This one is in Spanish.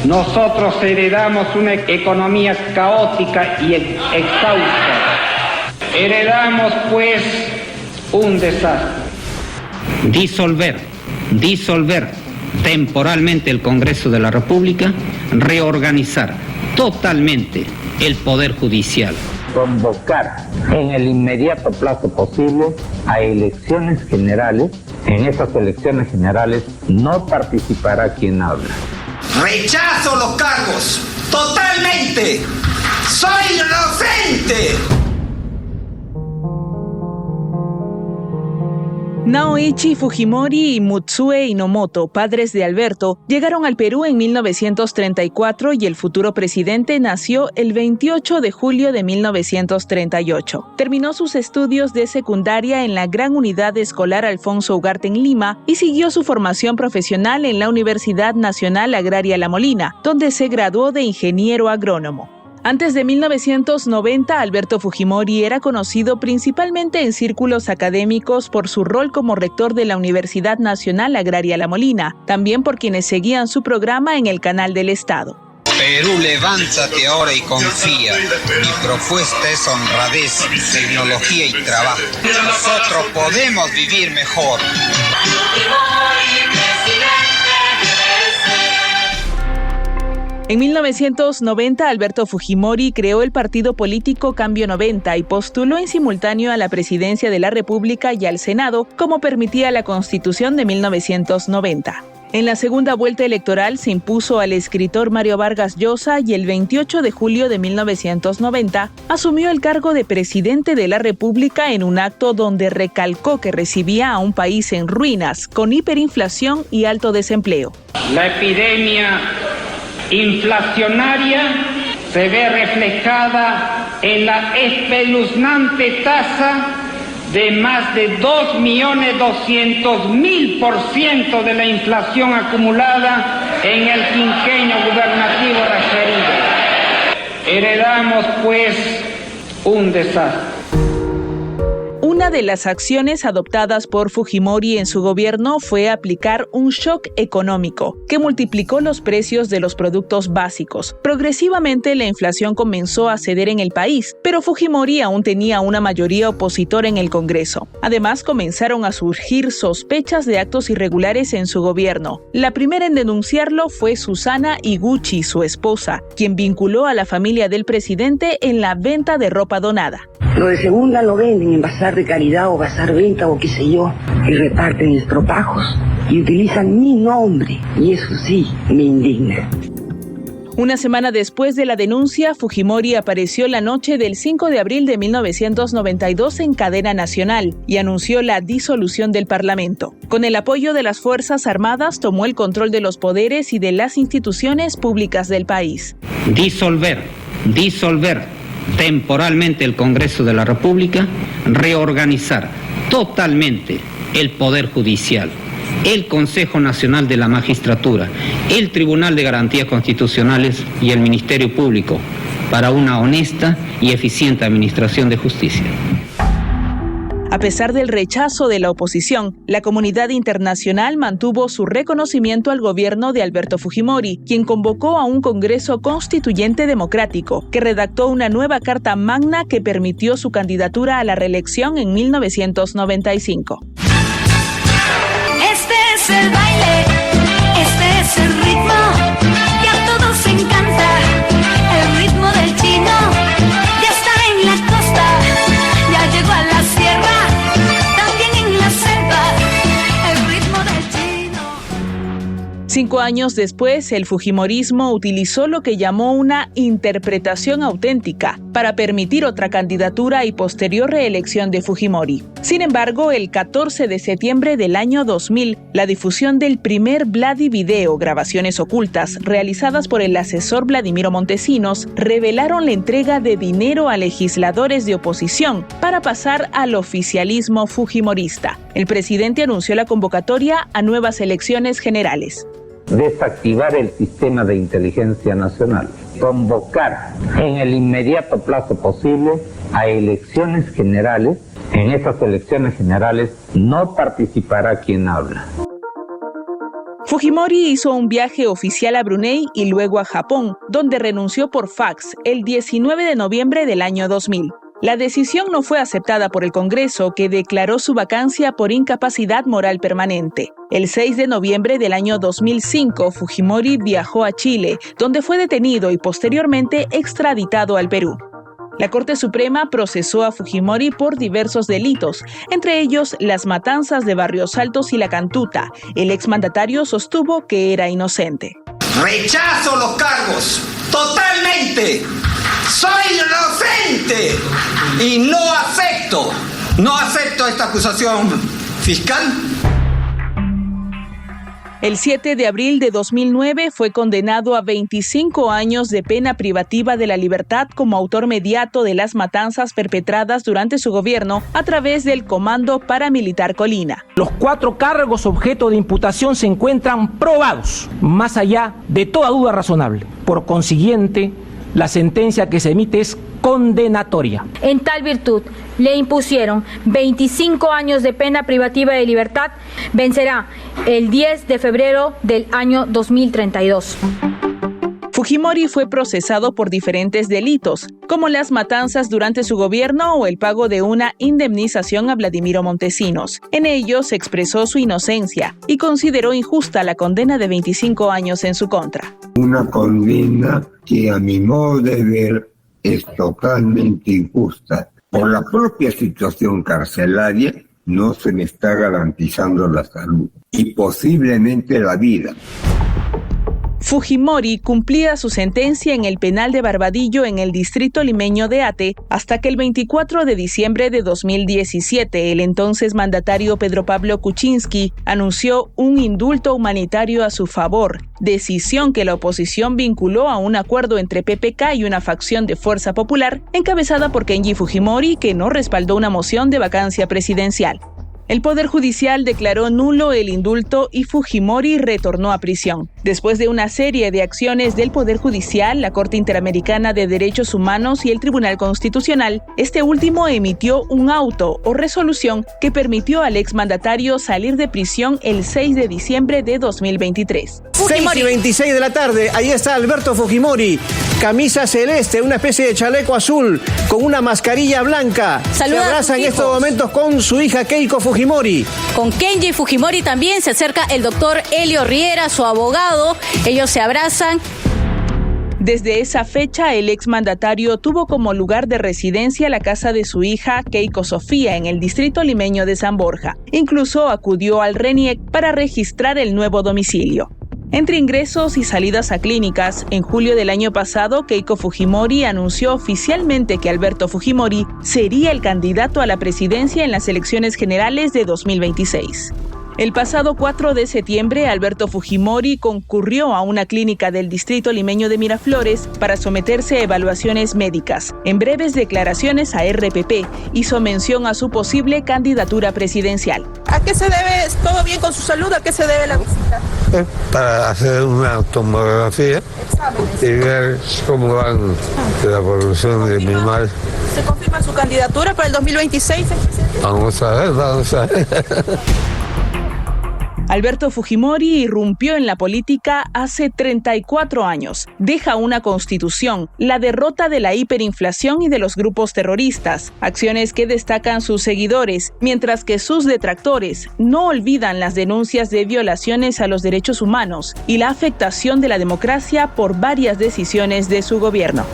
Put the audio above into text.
Nosotros heredamos una economía caótica y exhausta. Heredamos, pues, un desastre. Disolver temporalmente el Congreso de la República, reorganizar totalmente el Poder Judicial. Convocar en el inmediato plazo posible a elecciones generales. En esas elecciones generales no participará quien habla. Rechazo los cargos, totalmente. Soy inocente. Naoichi Fujimori y Mutsue Inomoto, padres de Alberto, llegaron al Perú en 1934 y el futuro presidente nació el 28 de julio de 1938. Terminó sus estudios de secundaria en la Gran Unidad Escolar Alfonso Ugarte en Lima y siguió su formación profesional en la Universidad Nacional Agraria La Molina, donde se graduó de ingeniero agrónomo. Antes de 1990, Alberto Fujimori era conocido principalmente en círculos académicos por su rol como rector de la Universidad Nacional Agraria La Molina, también por quienes seguían su programa en el Canal del Estado. Perú, levántate ahora y confía. Mi propuesta es honradez, tecnología y trabajo. Nosotros podemos vivir mejor. En 1990, Alberto Fujimori creó el partido político Cambio 90 y postuló en simultáneo a la presidencia de la República y al Senado, como permitía la Constitución de 1990. En la segunda vuelta electoral se impuso al escritor Mario Vargas Llosa y el 28 de julio de 1990 asumió el cargo de presidente de la República en un acto donde recalcó que recibía a un país en ruinas, con hiperinflación y alto desempleo. La epidemia inflacionaria se ve reflejada en la espeluznante tasa de más de 2.200.000% de la inflación acumulada en el quinquenio gubernativo referido. Heredamos, pues, un desastre. Una de las acciones adoptadas por Fujimori en su gobierno fue aplicar un shock económico que multiplicó los precios de los productos básicos. Progresivamente la inflación comenzó a ceder en el país, pero Fujimori aún tenía una mayoría opositora en el Congreso. Además, comenzaron a surgir sospechas de actos irregulares en su gobierno. La primera en denunciarlo fue Susana Higuchi, su esposa, quien vinculó a la familia del presidente en la venta de ropa donada. Lo de segunda lo venden en bazar de caridad o bazar venta o qué sé yo, y reparten estropajos y utilizan mi nombre, y eso sí me indigna. Una semana después de la denuncia, Fujimori apareció la noche del 5 de abril de 1992 en cadena nacional y anunció la disolución del Parlamento. Con el apoyo de las Fuerzas Armadas, tomó el control de los poderes y de las instituciones públicas del país. Disolver temporalmente el Congreso de la República, reorganizar totalmente el Poder Judicial, el Consejo Nacional de la Magistratura, el Tribunal de Garantías Constitucionales y el Ministerio Público para una honesta y eficiente administración de justicia. A pesar del rechazo de la oposición, la comunidad internacional mantuvo su reconocimiento al gobierno de Alberto Fujimori, quien convocó a un Congreso Constituyente Democrático, que redactó una nueva Carta Magna que permitió su candidatura a la reelección en 1995. Este es el baile, este es el ritmo, que a todos encanta, el ritmo del chino, ya está en la costa, ya llegó a la sierra, también en la selva, el ritmo del chino. 5 años después, el fujimorismo utilizó lo que llamó una interpretación auténtica para permitir otra candidatura y posterior reelección de Fujimori. Sin embargo, el 14 de septiembre del año 2000, la difusión del primer Vladi Video, grabaciones ocultas, realizadas por el asesor Vladimiro Montesinos, revelaron la entrega de dinero a legisladores de oposición para pasar al oficialismo fujimorista. El presidente anunció la convocatoria a nuevas elecciones generales. Desactivar el sistema de inteligencia nacional, convocar en el inmediato plazo posible a elecciones generales. En esas elecciones generales no participará quien habla. Fujimori hizo un viaje oficial a Brunei y luego a Japón, donde renunció por fax el 19 de noviembre del año 2000. La decisión no fue aceptada por el Congreso, que declaró su vacancia por incapacidad moral permanente. El 6 de noviembre del año 2005, Fujimori viajó a Chile, donde fue detenido y posteriormente extraditado al Perú. La Corte Suprema procesó a Fujimori por diversos delitos, entre ellos las matanzas de Barrios Altos y La Cantuta. El exmandatario sostuvo que era inocente. Rechazo los cargos, totalmente. Soy inocente y no acepto esta acusación fiscal. El 7 de abril de 2009 fue condenado a 25 años de pena privativa de la libertad como autor mediato de las matanzas perpetradas durante su gobierno a través del Comando Paramilitar Colina. Los 4 cargos objeto de imputación se encuentran probados, más allá de toda duda razonable. Por consiguiente, la sentencia que se emite es condenatoria. En tal virtud, le impusieron 25 años de pena privativa de libertad. Vencerá el 10 de febrero del año 2032. Fujimori fue procesado por diferentes delitos, como las matanzas durante su gobierno o el pago de una indemnización a Vladimiro Montesinos. En ellos expresó su inocencia y consideró injusta la condena de 25 años en su contra. Una condena que a mi modo de ver es totalmente injusta. Por la propia situación carcelaria no se me está garantizando la salud y posiblemente la vida. Fujimori cumplía su sentencia en el penal de Barbadillo en el distrito limeño de Ate hasta que el 24 de diciembre de 2017 el entonces mandatario Pedro Pablo Kuczynski anunció un indulto humanitario a su favor, decisión que la oposición vinculó a un acuerdo entre PPK y una facción de Fuerza Popular encabezada por Kenji Fujimori, que no respaldó una moción de vacancia presidencial. El Poder Judicial declaró nulo el indulto y Fujimori retornó a prisión. Después de una serie de acciones del Poder Judicial, la Corte Interamericana de Derechos Humanos y el Tribunal Constitucional, este último emitió un auto o resolución que permitió al exmandatario salir de prisión el 6 de diciembre de 2023. 6:26 de la tarde, ahí está Alberto Fujimori, camisa celeste, una especie de chaleco azul, con una mascarilla blanca. Saluda se abraza en estos momentos con su hija Keiko Fujimori. Con Kenji Fujimori también se acerca el doctor Helio Riera, su abogado. Ellos se abrazan. Desde esa fecha, el exmandatario tuvo como lugar de residencia la casa de su hija Keiko Sofía en el distrito limeño de San Borja. Incluso acudió al RENIEC para registrar el nuevo domicilio. Entre ingresos y salidas a clínicas, en julio del año pasado, Keiko Fujimori anunció oficialmente que Alberto Fujimori sería el candidato a la presidencia en las elecciones generales de 2026. El pasado 4 de septiembre, Alberto Fujimori concurrió a una clínica del distrito limeño de Miraflores para someterse a evaluaciones médicas. En breves declaraciones a RPP, hizo mención a su posible candidatura presidencial. ¿A qué se debe? ¿Todo bien con su salud? ¿A qué se debe la visita? Para hacer una tomografía y ver cómo van la evolución de mi mal. ¿Se confirma su candidatura para el 2026? Vamos a ver. Alberto Fujimori irrumpió en la política hace 34 años. Deja una constitución, la derrota de la hiperinflación y de los grupos terroristas, acciones que destacan sus seguidores, mientras que sus detractores no olvidan las denuncias de violaciones a los derechos humanos y la afectación de la democracia por varias decisiones de su gobierno.